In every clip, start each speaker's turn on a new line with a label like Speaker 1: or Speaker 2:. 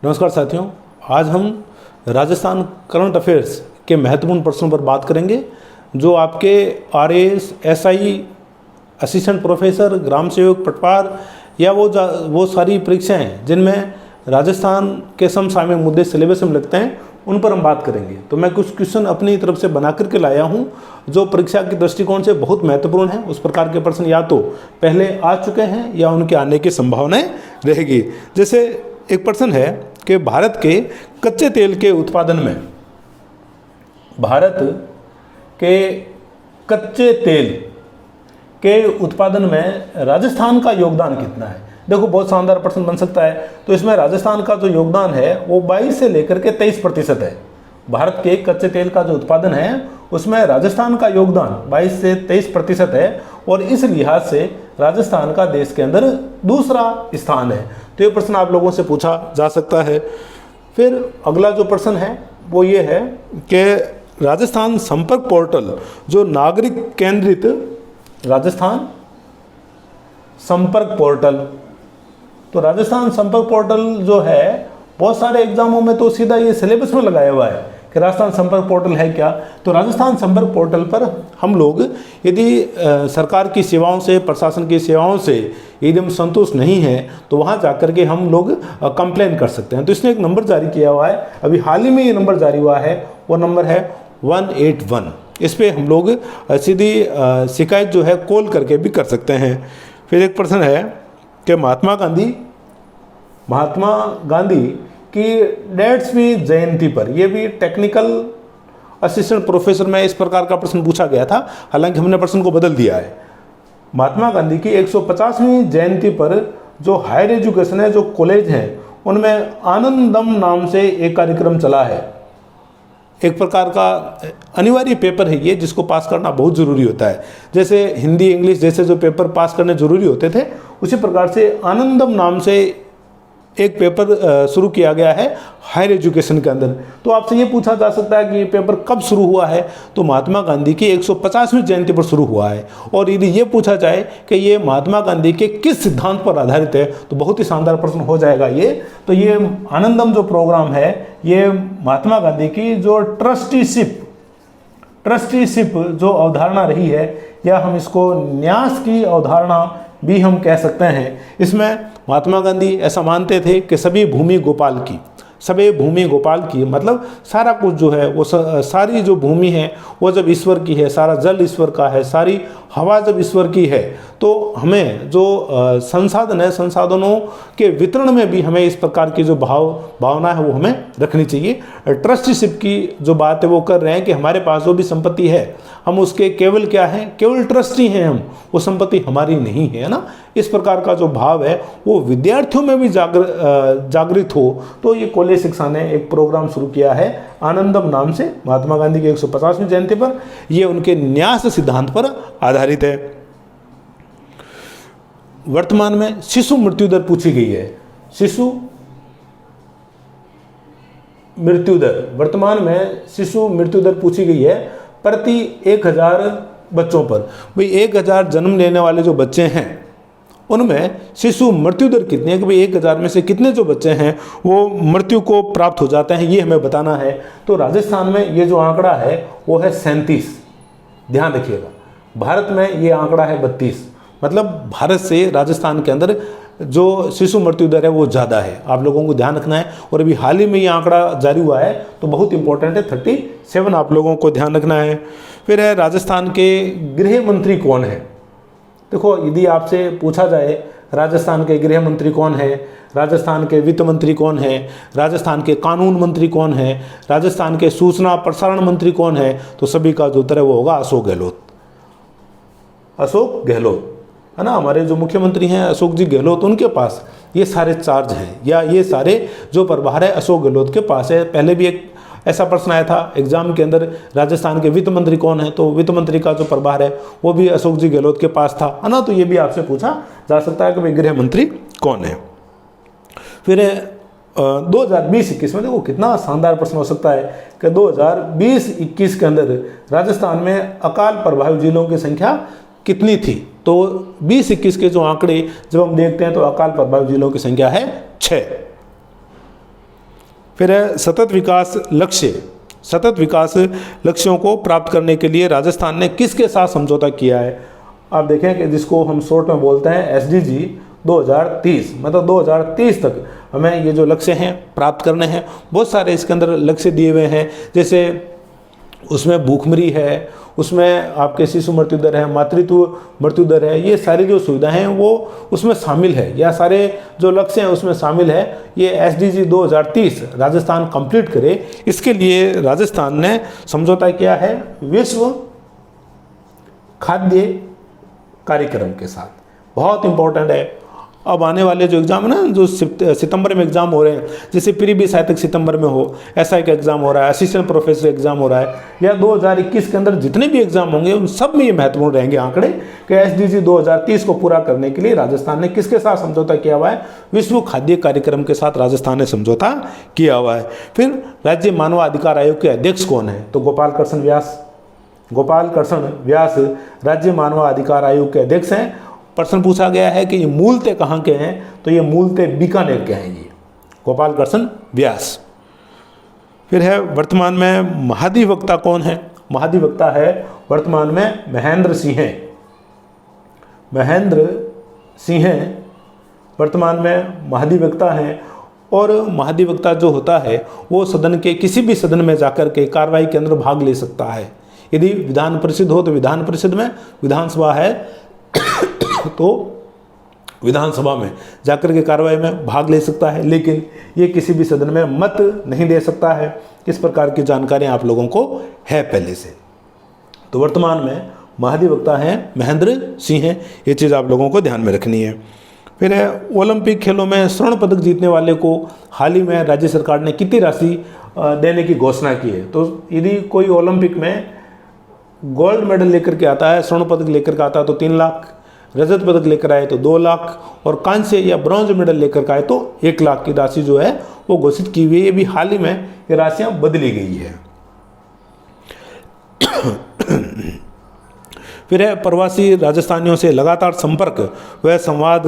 Speaker 1: नमस्कार साथियों, आज हम राजस्थान करंट अफेयर्स के महत्वपूर्ण प्रश्नों पर बात करेंगे जो आपके आरएएस, एसआई, असिस्टेंट प्रोफेसर, ग्राम सेवक, पटवार या वो सारी परीक्षाएं जिनमें राजस्थान के समसामयिक मुद्दे सिलेबस में लगते हैं उन पर हम बात करेंगे। तो मैं कुछ क्वेश्चन अपनी तरफ से बना करके लाया हूं जो परीक्षा के दृष्टिकोण से बहुत महत्वपूर्ण है। उस प्रकार के प्रश्न या तो पहले आ चुके हैं या उनके आने की संभावनाएं रहेगी। जैसे एक प्रश्न है कि भारत के कच्चे तेल के उत्पादन में, भारत के कच्चे तेल के उत्पादन में राजस्थान का योगदान कितना है। देखो, बहुत शानदार प्रश्न बन सकता है। तो इसमें राजस्थान का जो योगदान है वो 22 से लेकर के 23% है। भारत के कच्चे तेल का जो उत्पादन है उसमें राजस्थान का योगदान 22 से 23% है और इस लिहाज से राजस्थान का देश के अंदर दूसरा स्थान है। तो ये प्रश्न आप लोगों से पूछा जा सकता है। फिर अगला जो प्रश्न है वो ये है कि राजस्थान संपर्क पोर्टल जो नागरिक केंद्रित राजस्थान संपर्क पोर्टल, तो राजस्थान संपर्क पोर्टल जो है बहुत सारे एग्जामों में तो सीधा ये सिलेबस में लगाया हुआ है कि राजस्थान संपर्क पोर्टल है क्या। तो राजस्थान संपर्क पोर्टल पर हम लोग यदि सरकार की सेवाओं से, प्रशासन की सेवाओं से यदि हम संतुष्ट नहीं हैं तो वहाँ जाकर के हम लोग कंप्लेन कर सकते हैं। तो इसने एक नंबर जारी किया हुआ है, अभी हाल ही में ये नंबर जारी हुआ है, वो नंबर है 181। इस पर हम लोग सीधी शिकायत जो है कॉल करके भी कर सकते हैं। फिर एक प्रश्न है कि महात्मा गांधी की 150वीं जयंती पर, यह भी टेक्निकल असिस्टेंट प्रोफेसर में इस प्रकार का प्रश्न पूछा गया था, हालांकि हमने प्रश्न को बदल दिया है। महात्मा गांधी की 150वीं जयंती पर जो हायर एजुकेशन है, जो कॉलेज हैं, उनमें आनंदम नाम से एक कार्यक्रम चला है। एक प्रकार का अनिवार्य पेपर है ये, जिसको पास करना बहुत ज़रूरी होता है। जैसे हिंदी, इंग्लिश जैसे जो पेपर पास करने ज़रूरी होते थे, उसी प्रकार से आनंदम नाम से एक पेपर शुरू किया गया है हायर एजुकेशन के अंदर। तो आपसे ये पूछा जा सकता है कि ये पेपर कब शुरू हुआ है, तो महात्मा गांधी की 150वीं जयंती पर शुरू हुआ है। और यदि ये पूछा जाए कि ये महात्मा गांधी के किस सिद्धांत पर आधारित है तो बहुत ही शानदार प्रश्न हो जाएगा ये। तो ये आनंदम जो प्रोग्राम है ये महात्मा गांधी की जो ट्रस्टीशिप जो अवधारणा रही है, या हम इसको न्यास की अवधारणा भी हम कह सकते हैं। इसमें महात्मा गांधी ऐसा मानते थे कि सभी भूमि गोपाल की, मतलब सारा कुछ जो है वो सारी जो भूमि है वो जब ईश्वर की है, सारा जल ईश्वर का है, सारी हवा जब ईश्वर की है, तो हमें जो संसाधन है, संसाधनों के वितरण में भी हमें इस प्रकार की जो भावना है वो हमें रखनी चाहिए। ट्रस्टीशिप की जो बात है वो कर रहे हैं कि हमारे पास जो भी संपत्ति है हम उसके केवल क्या हैं, केवल ट्रस्टी हैं हम, वो संपत्ति हमारी नहीं है ना। इस प्रकार का जो भाव है वो विद्यार्थियों में भी जागृत हो। तो ये कॉलेज शिक्षा ने एक प्रोग्राम शुरू किया है आनंदम नाम से, महात्मा गांधी की 150वीं जयंती पर। ये उनके न्यास सिद्धांत पर आधारित है। वर्तमान में शिशु मृत्यु दर पूछी गई है। वर्तमान में शिशु मृत्यु दर पूछी गई है प्रति 1000 बच्चों पर। भाई 1000 जन्म लेने वाले जो बच्चे हैं उनमें शिशु मृत्यु दर कितनी है, कि भाई 1000 में से कितने जो बच्चे हैं वो मृत्यु को प्राप्त हो जाते हैं, ये हमें बताना है। तो राजस्थान में ये जो आंकड़ा है वो है 37। ध्यान रखिएगा, भारत में ये आंकड़ा है 32। मतलब भारत से राजस्थान के अंदर जो शिशु मृत्यु दर है वो ज़्यादा है, आप लोगों को ध्यान रखना है। और अभी हाल ही में ये आंकड़ा जारी हुआ है तो बहुत इंपॉर्टेंट है, 37 आप लोगों को ध्यान रखना है। फिर है राजस्थान के गृह मंत्री कौन है। देखो, यदि आपसे पूछा जाए राजस्थान के गृह मंत्री कौन है, राजस्थान के वित्त मंत्री कौन है, राजस्थान के कानून मंत्री कौन है, राजस्थान के सूचना प्रसारण मंत्री कौन है, तो सभी का जो उत्तर है वो होगा अशोक गहलोत है ना। हमारे जो मुख्यमंत्री हैं अशोक जी गहलोत, उनके पास ये सारे चार्ज हैं, या ये सारे जो प्रभार है अशोक गहलोत के पास है। पहले भी एक ऐसा प्रश्न आया था एग्जाम के अंदर, राजस्थान के वित्त मंत्री कौन है, तो वित्त मंत्री का जो प्रभार है वो भी अशोक जी गहलोत के पास था, है ना। तो ये भी आपसे पूछा जा सकता है कि भाई गृह मंत्री कौन है। फिर 2020-21 में देखो कितना शानदार प्रश्न हो सकता है कि 2020-21 के अंदर राजस्थान में अकाल प्रभावित जिलों की संख्या कितनी थी। तो 20-21 के जो आंकड़े जब हम देखते हैं तो अकाल प्रभावित जिलों की संख्या है 6। फिर है सतत विकास लक्ष्य। सतत विकास लक्ष्यों को प्राप्त करने के लिए राजस्थान ने किसके साथ समझौता किया है? आप देखें कि जिसको हम शॉर्ट में बोलते हैं SDG 2030, मतलब 2030 तक हमें ये जो लक्ष्य हैं प्राप्त करने हैं। बहुत सारे इसके अंदर लक्ष्य दिए हुए हैं, जैसे उसमें भूखमरी है, उसमें आपके शिशु मृत्यु दर है, मातृत्व मृत्यु दर है, ये सारी जो सुविधाएं हैं वो उसमें शामिल है, या सारे जो लक्ष्य हैं उसमें शामिल है। ये SDG 2030 राजस्थान कंप्लीट करे, इसके लिए राजस्थान ने समझौता किया है विश्व खाद्य कार्यक्रम के साथ। बहुत इंपॉर्टेंट है। अब आने वाले जो एग्ज़ाम है ना, जो सितंबर में एग्ज़ाम हो रहे हैं, जैसे प्री बी साहित्यक सितंबर में हो, SI का एग्ज़ाम हो रहा है, असिस्टेंट प्रोफेसर एग्ज़ाम हो रहा है, या 2021 के अंदर जितने भी एग्ज़ाम होंगे उन सब में ये महत्वपूर्ण रहेंगे आंकड़े कि SDG 2030 को पूरा करने के लिए राजस्थान ने किसके साथ समझौता किया हुआ है? विश्व खाद्य कार्यक्रम के साथ राजस्थान ने समझौता किया हुआ है। फिर राज्य मानवाधिकार आयोग के अध्यक्ष कौन है? तो गोपाल कृष्ण व्यास। गोपाल कृष्ण व्यास राज्य मानवाधिकार आयोग के अध्यक्ष हैं। प्रश्न पूछा गया है कि ये मूलतः कहाँ के हैं? तो ये मूलतः बीकानेर के हैं, ये गोपाल कृष्ण व्यास। फिर है वर्तमान में महाधिवक्ता कौन है? महाधिवक्ता है वर्तमान में महेंद्र सिंह। महेंद्र सिंह वर्तमान में महाधिवक्ता हैं। और महाधिवक्ता जो होता है वो सदन के किसी भी सदन में जाकर के कार्रवाई के अंदर भाग ले सकता है। यदि विधान परिषद हो तो विधान परिषद में, विधानसभा है तो विधानसभा में जाकर के कार्रवाई में भाग ले सकता है, लेकिन ये किसी भी सदन में मत नहीं दे सकता है। इस प्रकार की जानकारी आप लोगों को है पहले से। तो वर्तमान में महाधिवक्ता हैं महेंद्र सिंह, ये चीज़ आप लोगों को ध्यान में रखनी है। फिर है ओलंपिक खेलों में स्वर्ण पदक जीतने वाले को हाल ही में राज्य सरकार ने कितनी राशि देने की घोषणा की है? तो यदि कोई ओलंपिक में गोल्ड मेडल लेकर के आता है, स्वर्ण पदक लेकर के आता है तो 3 लाख, रजत पदक लेकर आए तो 2 लाख, और कांस्य या ब्रॉन्ज मेडल लेकर के आए तो 1 लाख की राशि जो है वो घोषित की हुई है। ये भी हाल ही में ये राशियां बदली गई है। फिर है प्रवासी राजस्थानियों से लगातार संपर्क व संवाद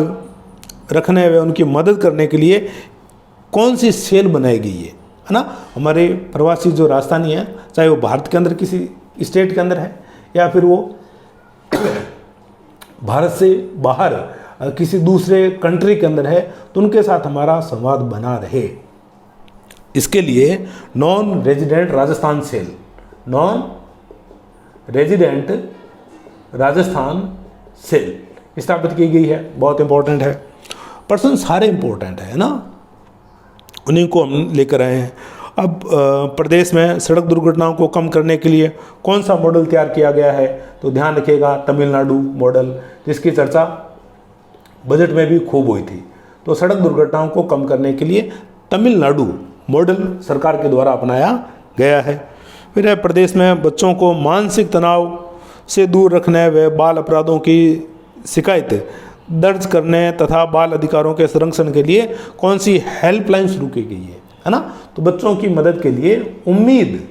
Speaker 1: रखने व उनकी मदद करने के लिए कौन सी सेल बनाई गई है ना? हमारे प्रवासी जो राजस्थानी हैं, चाहे वो भारत के अंदर किसी स्टेट के अंदर है या फिर वो भारत से बाहर किसी दूसरे कंट्री के अंदर है, तो उनके साथ हमारा संवाद बना रहे, इसके लिए non resident Rajasthan cell, non resident Rajasthan cell स्थापित की गई है। बहुत इंपॉर्टेंट है। प्रश्न सारे इंपॉर्टेंट है ना, उन्हीं को हम लेकर आए हैं। अब प्रदेश में सड़क दुर्घटनाओं को कम करने के लिए कौन सा मॉडल तैयार किया गया है? तो ध्यान रखिएगा तमिलनाडु मॉडल, जिसकी चर्चा बजट में भी खूब हुई थी। तो सड़क दुर्घटनाओं को कम करने के लिए तमिलनाडु मॉडल सरकार के द्वारा अपनाया गया है। फिर है प्रदेश में बच्चों को मानसिक तनाव से दूर रखने व बाल अपराधों की शिकायत दर्ज करने तथा बाल अधिकारों के संरक्षण के लिए कौन सी हेल्पलाइन शुरू की गई है ना? तो बच्चों की मदद के लिए उम्मीद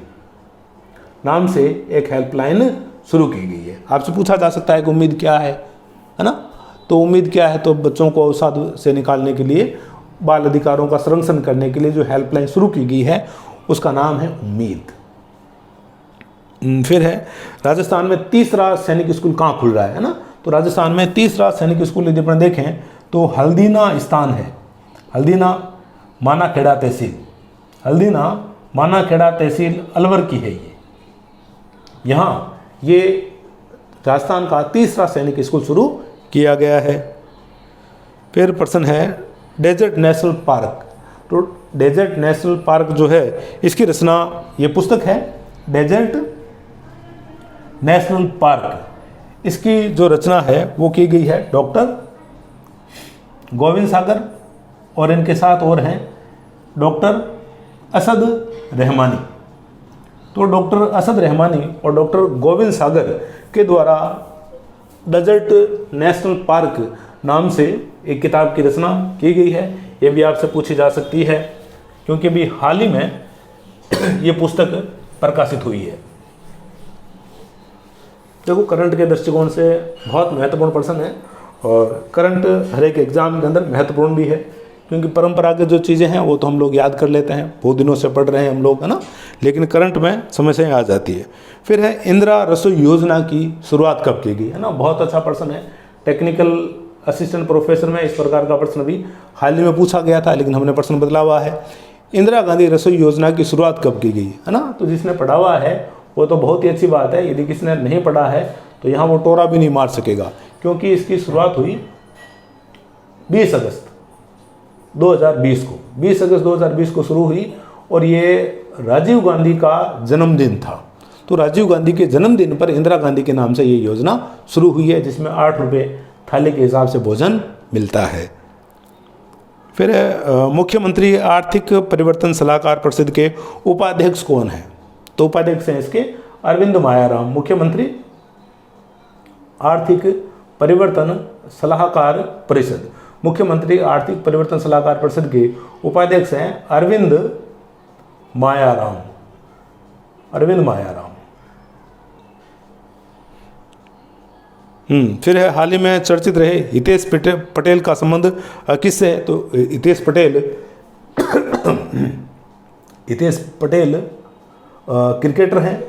Speaker 1: नाम से एक हेल्पलाइन शुरू की गई है। आपसे पूछा जा सकता है कि उम्मीद क्या है ना? तो उम्मीद क्या है? तो बच्चों को अवसाद से निकालने के लिए, बाल अधिकारों का संरक्षण करने के लिए जो हेल्पलाइन शुरू की गई है उसका नाम है उम्मीद। फिर है राजस्थान में तीसरा सैनिक स्कूल कहाँ खुल रहा है ना? तो राजस्थान में तीसरा सैनिक स्कूल यदि अपन देखें तो हल्दीना स्थान है। हल्दीना मानाखेड़ा तहसील, हल्दीना मानाखेड़ा तहसील अलवर की है ये। यहाँ ये राजस्थान का तीसरा सैनिक स्कूल शुरू किया गया है। फिर प्रश्न है डेजर्ट नेशनल पार्क। तो डेजर्ट नेशनल पार्क जो है इसकी रचना, ये पुस्तक है डेजर्ट नेशनल पार्क, इसकी जो रचना है वो की गई है डॉक्टर गोविंद सागर, और इनके साथ और हैं डॉक्टर असद रहमानी। तो डॉक्टर असद रहमानी और डॉक्टर गोविंद सागर के द्वारा डेजर्ट नेशनल पार्क नाम से एक किताब की रचना की गई है। ये भी आपसे पूछी जा सकती है क्योंकि अभी हाल ही में ये पुस्तक प्रकाशित हुई है। देखो करंट के दृष्टिकोण से बहुत महत्वपूर्ण प्रश्न है, और करंट हर एक एग्जाम के अंदर महत्वपूर्ण भी है क्योंकि परंपरागत जो चीज़ें हैं वो तो हम लोग याद कर लेते हैं, बहुत दिनों से पढ़ रहे हैं हम लोग, है ना, लेकिन करंट में समस्याएं आ जाती है। फिर है इंदिरा रसोई योजना की शुरुआत कब की गई, है ना, बहुत अच्छा प्रश्न है। टेक्निकल असिस्टेंट प्रोफेसर में इस प्रकार का प्रश्न भी हाल ही में पूछा गया था, लेकिन हमने प्रश्न बदला हुआ है। इंदिरा गांधी रसोई योजना की शुरुआत कब की गई, है ना, तो जिसने पढ़ा हुआ है वो तो बहुत ही अच्छी बात है, यदि किसी ने नहीं पढ़ा है तो यहाँ वो टोरा भी नहीं मार सकेगा, क्योंकि इसकी शुरुआत हुई 20 अगस्त 2020 को, 20 अगस्त 2020 को शुरू हुई, और ये राजीव गांधी का जन्मदिन था। तो राजीव गांधी के जन्मदिन पर इंदिरा गांधी के नाम से ये योजना शुरू हुई है, जिसमें 8 रुपये थाली के हिसाब से भोजन मिलता है। फिर मुख्यमंत्री आर्थिक परिवर्तन सलाहकार परिषद के उपाध्यक्ष कौन है, तो उपाध्यक्ष हैं इसके अरविंद मायाराम। मुख्यमंत्री आर्थिक परिवर्तन सलाहकार परिषद, मुख्यमंत्री आर्थिक परिवर्तन सलाहकार परिषद के उपाध्यक्ष हैं अरविंद मायाराम, अरविंद मायाराम। फिर है हाल ही में चर्चित रहे हितेश पटेल का संबंध किससे है, तो हितेश पटेल क्रिकेटर हैं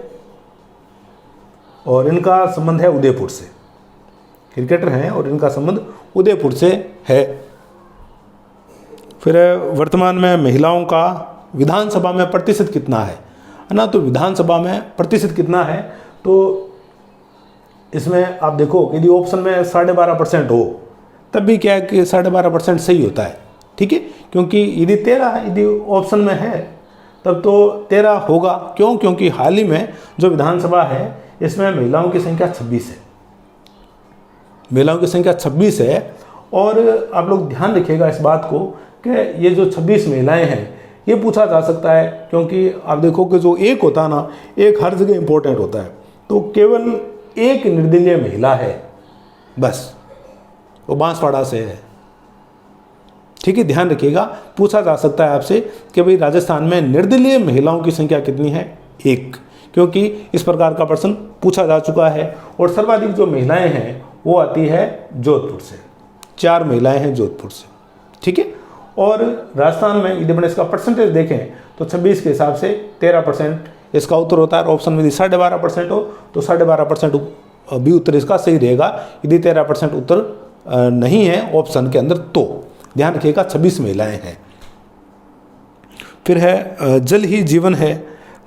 Speaker 1: और इनका संबंध है उदयपुर से, क्रिकेटर हैं और इनका संबंध उदयपुर से है। फिर वर्तमान में महिलाओं का विधानसभा में प्रतिशत कितना है ना, तो विधानसभा में प्रतिशत कितना है, तो इसमें आप देखो यदि ऑप्शन में 12.5% हो तब भी क्या है कि 12.5% सही होता है, ठीक है, क्योंकि यदि 13 यदि ऑप्शन में है तब तो 13 होगा। क्यों, क्योंकि हाल ही में जो विधानसभा है इसमें महिलाओं की संख्या 26 है, महिलाओं की संख्या 26 है। और आप लोग ध्यान रखिएगा इस बात को कि ये जो 26 महिलाएं हैं ये पूछा जा सकता है, क्योंकि आप देखो कि जो एक होता है ना, एक हर जगह इंपॉर्टेंट होता है, तो केवल एक निर्दलीय महिला है बस, वो बांसवाड़ा से है, ठीक है, ध्यान रखिएगा। पूछा जा सकता है आपसे कि भाई राजस्थान में निर्दलीय महिलाओं की संख्या कितनी है, एक, क्योंकि इस प्रकार का प्रश्न पूछा जा चुका है। और सर्वाधिक जो महिलाएं हैं वो आती है जोधपुर से, 4 महिलाएं हैं जोधपुर से, ठीक है। और राजस्थान में यदि मैंने इसका परसेंटेज देखें तो 26 के हिसाब से 13% इसका उत्तर होता है। ऑप्शन में यदि 12.5% हो तो 12.5% भी उत्तर इसका सही रहेगा। यदि 13% उत्तर नहीं है ऑप्शन के अंदर तो ध्यान रखिएगा 26 महिलाएं हैं। फिर है जल ही जीवन है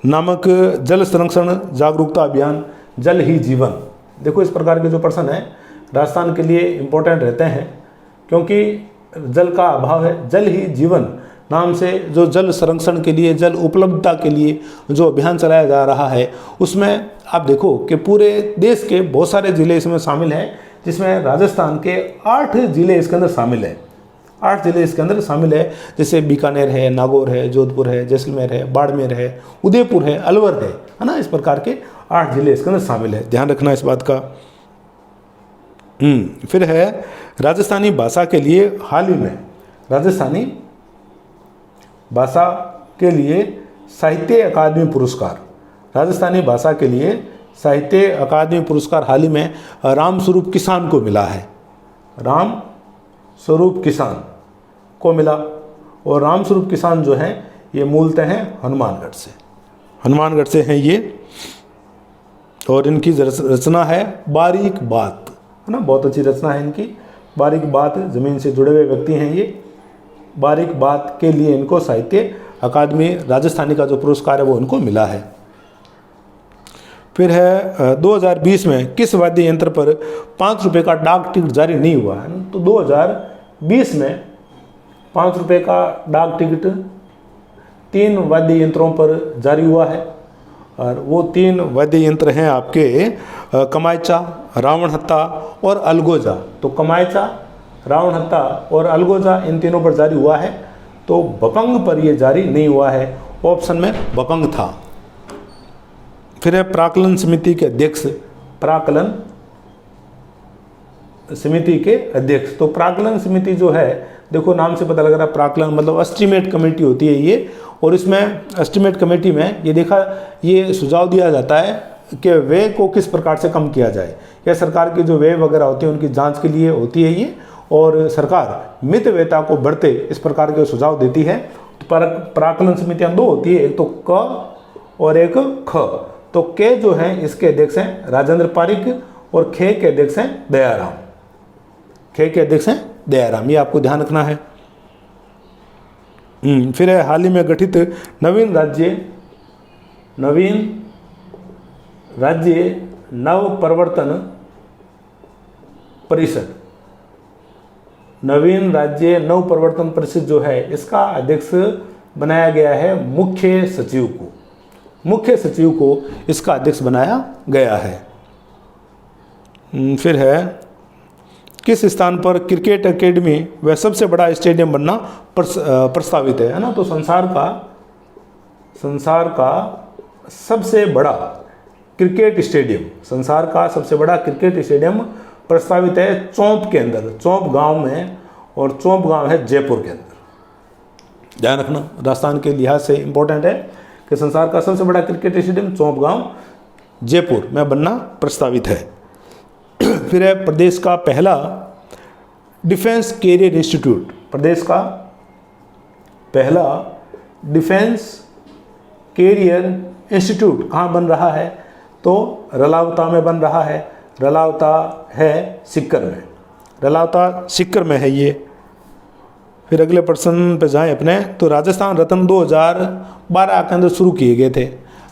Speaker 1: नामक जल संरक्षण जागरूकता अभियान, जल ही जीवन। देखो इस प्रकार के जो प्रश्न हैं राजस्थान के लिए इम्पोर्टेंट रहते हैं, क्योंकि जल का अभाव है। जल ही जीवन नाम से जो जल संरक्षण के लिए, जल उपलब्धता के लिए जो अभियान चलाया जा रहा है, उसमें आप देखो कि पूरे देश के बहुत सारे ज़िले इसमें शामिल हैं, जिसमें राजस्थान के 8 ज़िले इसके अंदर शामिल है। 8 ज़िले इसके अंदर शामिल है, जैसे बीकानेर है, नागौर है, जोधपुर है, जैसलमेर है, बाड़मेर है, उदयपुर है, अलवर है ना। इस प्रकार के 8 ज़िले इसके अंदर शामिल है, ध्यान रखना इस बात का। फिर है राजस्थानी भाषा के लिए हाल ही में राजस्थानी भाषा के लिए साहित्य अकादमी पुरस्कार, राजस्थानी भाषा के लिए साहित्य अकादमी पुरस्कार हाल ही में राम स्वरूप किसान को मिला है। राम स्वरूप किसान को मिला, और राम स्वरूप किसान जो हैं ये मूलतः हैं हनुमानगढ़ से हैं ये, और इनकी रचना है बारीक बात, है ना, बहुत अच्छी रचना है इनकी बारीक बात। ज़मीन से जुड़े हुए व्यक्ति हैं ये। बारीक बात के लिए इनको साहित्य अकादमी राजस्थानी का जो पुरस्कार है वो इनको मिला है। फिर है 2020 में किस वाद्य यंत्र पर 5 रुपये का डाक टिकट जारी नहीं हुआ है, तो 2020 में 5 रुपये का डाक टिकट 3 वाद्य यंत्रों पर जारी हुआ है, और वो 3 वाद्य यंत्र हैं आपके कमायचा, रावणहत्ता और अलगोजा। तो कमायचा, रावणहत्ता और अलगोजा इन तीनों पर जारी हुआ है, तो बपंग पर ये जारी नहीं हुआ है। ऑप्शन में बपंग था। फिर है प्राक्कलन समिति के अध्यक्ष, प्राक्कलन समिति के अध्यक्ष। तो प्राक्कलन समिति जो है, देखो नाम से पता लग रहा है, प्राक्कलन मतलब एस्टीमेट कमेटी होती है ये, और इसमें एस्टीमेट कमेटी में ये सुझाव दिया जाता है कि व्यय को किस प्रकार से कम किया जाए, या सरकार की जो व्यय वगैरह होती है उनकी जांच के लिए होती है ये, और सरकार मितव्ययता को बढ़ते इस प्रकार के सुझाव देती है। तो प्राकलन समितियां दो होती है, एक तो क और एक ख। तो के जो है इसके अध्यक्ष हैं राजेंद्र पारिक और खे के अध्यक्ष हैं दयाराम। खे के अध्यक्ष हैं दयाराम, ये आपको ध्यान रखना है। फिर है हाल ही में गठित नवीन राज्य नव प्रवर्तन परिषद। नवीन राज्य नव प्रवर्तन परिषद जो है इसका अध्यक्ष बनाया गया है मुख्य सचिव को। मुख्य सचिव को इसका अध्यक्ष बनाया गया है। फिर है किस स्थान पर क्रिकेट एकेडमी व सबसे बड़ा स्टेडियम बनना प्रस्तावित है ना। तो संसार का सबसे बड़ा क्रिकेट स्टेडियम, संसार का सबसे बड़ा क्रिकेट स्टेडियम प्रस्तावित है चौंप के अंदर, चौंप गांव में, और चौंप गांव है जयपुर के अंदर। ध्यान रखना, राजस्थान के लिहाज से इंपॉर्टेंट है कि संसार का सबसे बड़ा क्रिकेट स्टेडियम चौंप गांव जयपुर में बनना प्रस्तावित है। फिर है प्रदेश का पहला डिफेंस कैरियर इंस्टीट्यूट। प्रदेश का पहला डिफेंस कैरियर इंस्टीट्यूट कहाँ बन रहा है? तो रलावता में बन रहा है। रलावता है सीकर में, रलावता सीकर में है ये। फिर अगले प्रश्न पे जाएं अपने, तो राजस्थान रत्न 2012 के अंदर शुरू किए गए थे।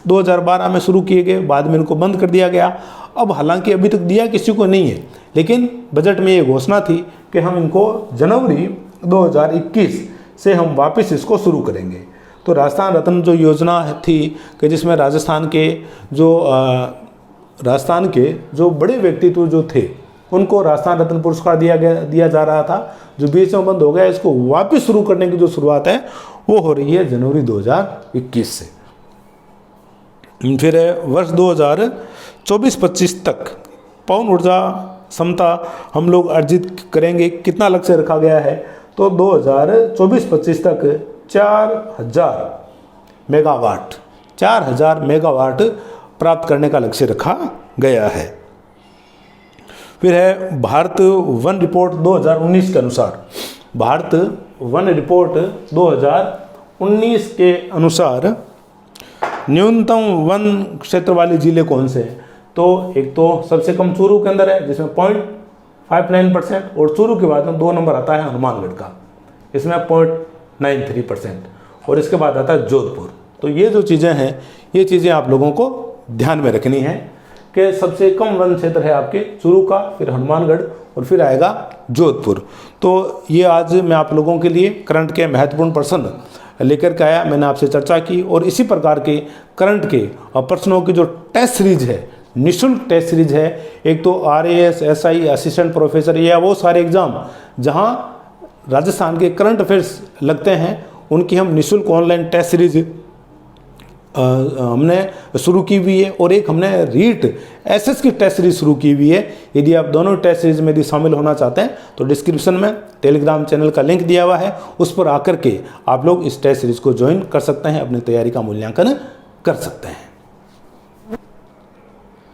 Speaker 1: 2012 में शुरू किए गए, बाद में इनको बंद कर दिया गया। अब हालांकि अभी तक दिया किसी को नहीं है, लेकिन बजट में ये घोषणा थी कि हम इनको जनवरी 2021 से हम वापस इसको शुरू करेंगे। तो राजस्थान रत्न जो योजना थी कि जिसमें राजस्थान के जो बड़े व्यक्तित्व जो थे उनको राजस्थान रत्न पुरस्कार दिया जा रहा था, जो बीच में बंद हो गया, इसको वापस शुरू करने की जो शुरुआत है वो हो रही है जनवरी 2021 से। फिर है वर्ष 2024-25 तक पवन ऊर्जा क्षमता हम लोग अर्जित करेंगे, कितना लक्ष्य रखा गया है? तो 2024-25 तक 4000 मेगावाट प्राप्त करने का लक्ष्य रखा गया है। फिर है भारत वन रिपोर्ट 2019 के अनुसार, भारत वन रिपोर्ट 2019 के अनुसार न्यूनतम वन क्षेत्र वाले जिले कौन से हैं? तो एक तो सबसे कम चूरू के अंदर है जिसमें 0.59%, और चूरू के बाद में 2 नंबर आता है हनुमानगढ़ का, इसमें 0.93%, और इसके बाद आता है जोधपुर। तो ये जो चीज़ें हैं, ये चीज़ें आप लोगों को ध्यान में रखनी है कि सबसे कम वन क्षेत्र है आपके चूरू का, फिर हनुमानगढ़, और फिर आएगा जोधपुर। तो ये आज मैं आप लोगों के लिए करंट के महत्वपूर्ण प्रश्न लेकर के आया, मैंने आपसे चर्चा की। और इसी प्रकार के करंट के प्रश्नों की जो टेस्ट सीरीज है, निःशुल्क टेस्ट सीरीज है, एक तो RAS SI असिस्टेंट प्रोफेसर, या वो सारे एग्ज़ाम जहां राजस्थान के करंट अफेयर्स लगते हैं, उनकी हम निःशुल्क ऑनलाइन टेस्ट सीरीज हमने शुरू की हुई है, और एक हमने रीट SS की टेस्ट सीरीज शुरू की हुई है। यदि आप दोनों टेस्ट सीरीज में यदि शामिल होना चाहते हैं तो डिस्क्रिप्शन में टेलीग्राम चैनल का लिंक दिया हुआ है, उस पर आकर के आप लोग इस टेस्ट सीरीज को ज्वाइन कर सकते हैं, अपनी तैयारी का मूल्यांकन कर सकते हैं।